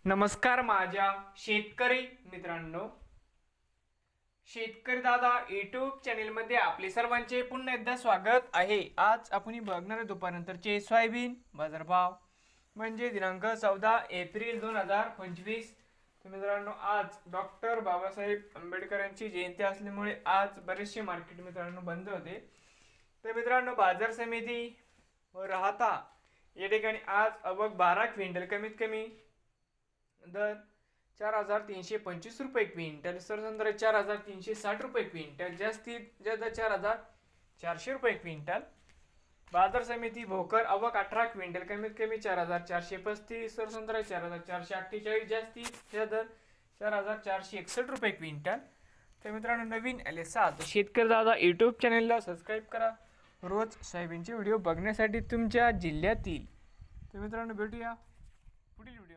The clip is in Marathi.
नमस्कार माझ्या शेतकरी मित्रांनो, शेतकरी दादा यूट्यूब चॅनलमध्ये आपले सर्वांचे पुन्हा एकदा स्वागत आहे। आज आपण बघणार दुपारनंतरचे सोयाबीन बाजारभाव म्हणजे दिनांक 14 एप्रिल 2025। मित्रांनो, आज डॉक्टर बाबासाहेब आंबेडकर यांची जयंती असल्यामुळे आज बरेचसे मार्केट मित्रांनो बंद होते। तर मित्रांनो, बाजार समिती व राहता या ठिकाणी आज अवघ 12 क्विंटल कमीत कमी दर 4325 रुपये क्विंटल, सरसंद्र 4360 रुपये क्विंटल, जास्तीत जास्त 4400 रुपये क्विंटल। बाजार समिती भोकर अवघ 18 क्विंटल कमीत कमी 4435, सरसंद्र 4448, जास्तीत जास्त 4461 रुपये क्विंटल। तर मित्रांनो, नवीन आले सात शेतकरी दादा यूट्यूब चॅनलला सबस्क्राईब करा रोज सोयाबीनचे व्हिडिओ बघण्यासाठी तुमच्या जिल्ह्यातील। तर मित्रांनो, भेटूया पुढील व्हिडिओ।